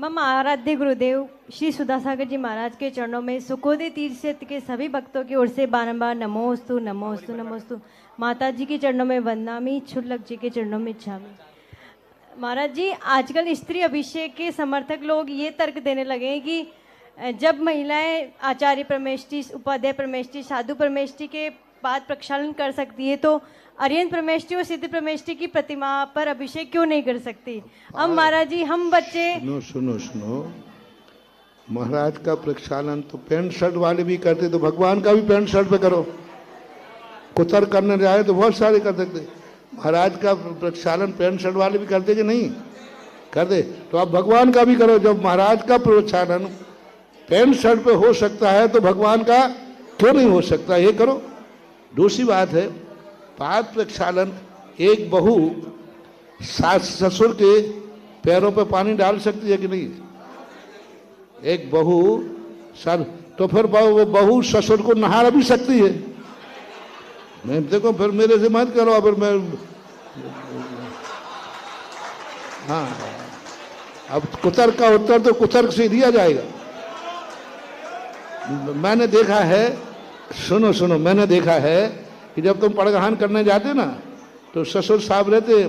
मम आराध्य गुरुदेव श्री सुधासागर जी महाराज के चरणों में सुखोदय तीर्थ क्षेत्र के सभी भक्तों की ओर से बारंबार नमोस्तु नमोस्तु नमोस्तु। माता जी के चरणों में वंदनामि, छुल्लक जी के चरणों में इच्छामि। महाराज जी, आजकल स्त्री अभिषेक के समर्थक लोग ये तर्क देने लगे हैं कि जब महिलाएं आचार्य परमेष्ठी, उपाध्याय परमेष्ठी, साधु परमेष्ठी के पाद प्रक्षालन कर सकती है तो अरिहंत परमेष्ठी और सिद्ध परमेष्ठी की प्रतिमा पर अभिषेक क्यों नहीं कर सकती? अब महाराज जी हम बच्चे सुनो, महाराज का प्रक्षालन तो पैंट शर्ट वाले भी करते, तो भगवान का भी पैंट शर्ट पे करो। कुतर करने जाए तो बहुत सारे कर सकते। महाराज का प्रक्षालन पैंट शर्ट वाले भी करते कि नहीं करते? तो आप भगवान का भी करो। जब महाराज का प्रक्षालन पैंट शर्ट पे हो सकता है तो भगवान का क्यों नहीं हो सकता? ये करो। दूसरी बात है, पाद प्रक्षालन एक बहू सास ससुर के पैरों पे पानी डाल सकती है कि नहीं? एक बहू सर, तो फिर बहू ससुर को नहा भी सकती है। मैं देखो, फिर मेरे से मत करो। फिर मैं हाँ, अब कुतर का उत्तर तो कुतर से दिया जाएगा। मैंने देखा है, सुनो, मैंने देखा है कि जब तुम पड़गहान करने जाते ना तो ससुर साहब रहते,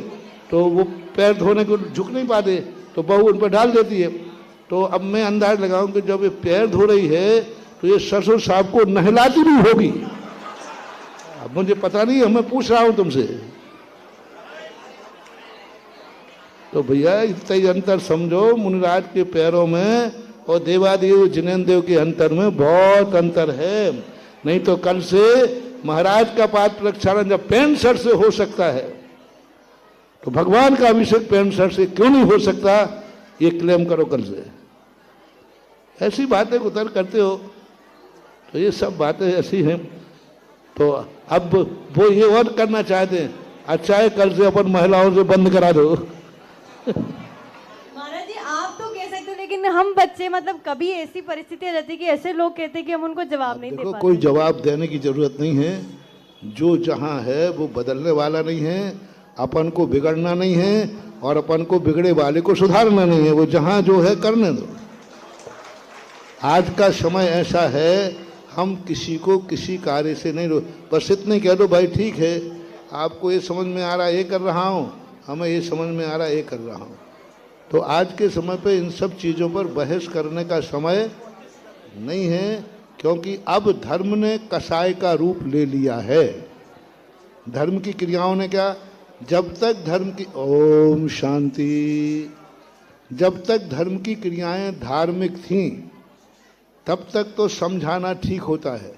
तो वो पैर धोने को झुक नहीं पाते, तो बहू उन पर डाल देती है। तो अब मैं अंदाज लगाऊं कि जब ये पैर धो रही है तो ये ससुर साहब को नहलाती भी होगी। अब मुझे पता नहीं है, मैं पूछ रहा हूं तुमसे। तो भैया इतना ही अंतर समझो, मुनिराज के पैरों में और देवादेव जिनेन्द्र देव के अंतर में बहुत अंतर है। नहीं तो कल से महाराज का पाद प्रक्षालन जब पैंट शर्ट से हो सकता है तो भगवान का अभिषेक पैंट शर्ट से क्यों नहीं हो सकता? ये क्लेम करो कल से। ऐसी बातें उतर करते हो, तो ये सब बातें ऐसी हैं। तो अब वो ये और करना चाहते हैं, अच्छा है कल से अपन महिलाओं से बंद करा दो। महाराज जी आप तो कह सकते हो, लेकिन हम बच्चे मतलब कभी ऐसी परिस्थिति आ जाती है कि ऐसे लोग कहते हैं कि हम उनको जवाब नहीं दे पाते। कोई जवाब देने की जरूरत नहीं है। जो जहां है वो बदलने वाला नहीं है। अपन को बिगड़ना नहीं है और अपन को बिगड़े वाले को सुधारना नहीं है। वो जहां जो है करने दो। आज का समय ऐसा है, हम किसी को किसी कार्य से नहीं बस इतने कह दो भाई ठीक है, आपको ये समझ में आ रहा है ये कर रहा हूं, हमें ये समझ में आ रहा है ये कर रहा हूं। तो आज के समय पे इन सब चीज़ों पर बहस करने का समय नहीं है, क्योंकि अब धर्म ने कसाय का रूप ले लिया है। धर्म की क्रियाओं ने क्या, जब तक धर्म की ओम शांति, जब तक धर्म की क्रियाएं धार्मिक थीं तब तक तो समझाना ठीक होता है,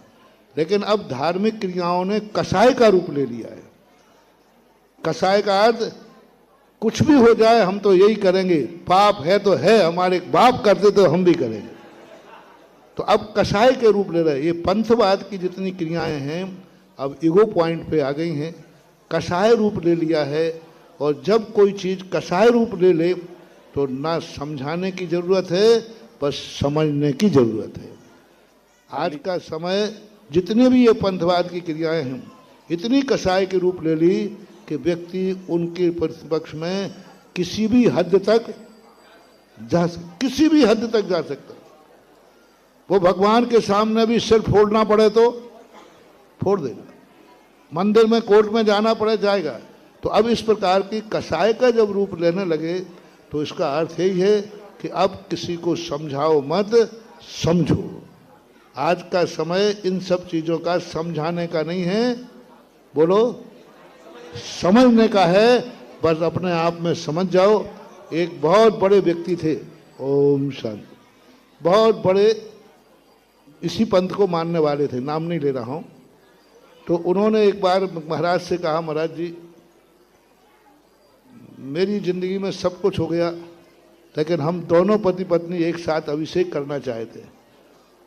लेकिन अब धार्मिक क्रियाओं ने कसाय का रूप ले लिया है। कसाय का अर्थ कुछ भी हो जाए हम तो यही करेंगे, पाप है तो है, हमारे बाप करते तो हम भी करेंगे। तो अब कसाय के रूप ले रहे। ये पंथवाद की जितनी क्रियाएं हैं अब ईगो पॉइंट पे आ गई हैं, कसाय रूप ले लिया है। और जब कोई चीज़ कसाय रूप ले ले तो ना समझाने की जरूरत है, बस समझने की जरूरत है। आज का समय जितने भी ये पंथवाद की क्रियाएं हैं इतनी कसाय के रूप ले ली कि व्यक्ति उनके प्रतिपक्ष में किसी भी हद तक जा सकता। वो भगवान के सामने भी सिर फोड़ना पड़े तो फोड़ देगा, मंदिर में कोर्ट में जाना पड़े जाएगा। तो अब इस प्रकार की कसाय का जब रूप लेने लगे तो इसका अर्थ यही है कि अब किसी को समझाओ मत, समझो। आज का समय इन सब चीज़ों का समझाने का नहीं है, बोलो समझने का है। बस अपने आप में समझ जाओ। एक बहुत बड़े व्यक्ति थे, ओम शांति, बहुत बड़े इसी पंथ को मानने वाले थे, नाम नहीं ले रहा हूँ। तो उन्होंने एक बार महाराज से कहा, महाराज जी मेरी जिंदगी में सब कुछ हो गया, लेकिन हम दोनों पति पत्नी एक साथ अभिषेक करना चाहते हैं।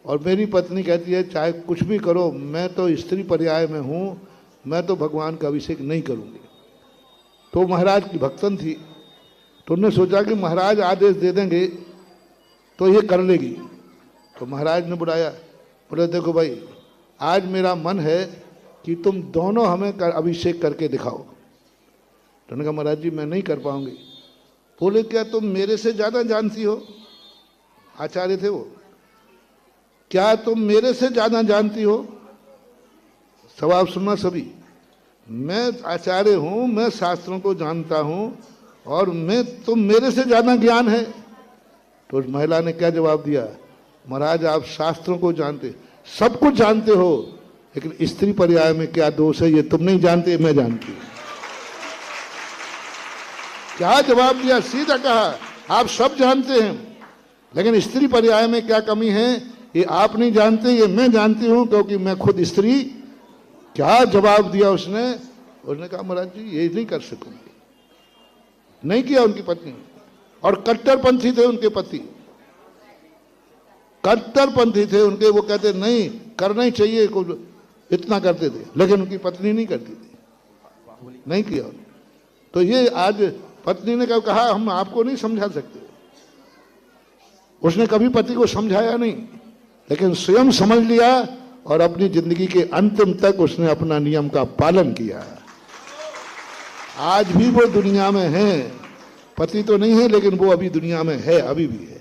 और मेरी पत्नी कहती है चाहे कुछ भी करो, मैं तो स्त्री पर्याय में हूँ, मैं तो भगवान का अभिषेक नहीं करूँगी। तो महाराज की भक्तन थी, तो उन्होंने सोचा कि महाराज आदेश दे देंगे तो ये कर लेगी। तो महाराज ने बुलाया, बोले देखो भाई आज मेरा मन है कि तुम दोनों हमें अभिषेक करके दिखाओ। तो उन्होंने कहा महाराज जी मैं नहीं कर पाऊंगी। बोले क्या तुम मेरे से ज़्यादा जानती हो? आचार्य थे वो। क्या तुम मेरे से ज्यादा जानती हो? सवाल सुनना सभी। मैं आचार्य हूं, मैं शास्त्रों को जानता हूं और तुम मेरे से ज्यादा ज्ञान है? तो उस महिला ने क्या जवाब दिया? महाराज आप शास्त्रों को जानते, सब कुछ जानते हो, लेकिन स्त्री पर्याय में क्या दोष है ये तुम नहीं जानते, मैं जानती हूं। क्या जवाब दिया? सीधा कहा आप सब जानते हैं, लेकिन स्त्री पर्याय में क्या कमी है ये आप नहीं जानते, ये मैं जानती हूं क्योंकि मैं खुद स्त्री। क्या जवाब दिया उसने? उसने कहा महाराज जी ये नहीं कर सकूंगी। नहीं किया उनकी पत्नी। और कट्टरपंथी थे उनके पति, कट्टरपंथी थे उनके, वो कहते नहीं करना ही चाहिए, इतना करते थे, लेकिन उनकी पत्नी नहीं करती थी, नहीं किया। तो ये आज पत्नी ने कहा हम आपको नहीं समझा सकते। उसने कभी पति को समझाया नहीं, लेकिन स्वयं समझ लिया और अपनी जिंदगी के अंतिम तक उसने अपना नियम का पालन किया। आज भी वो दुनिया में है, पति तो नहीं है लेकिन वो अभी दुनिया में है, अभी भी है।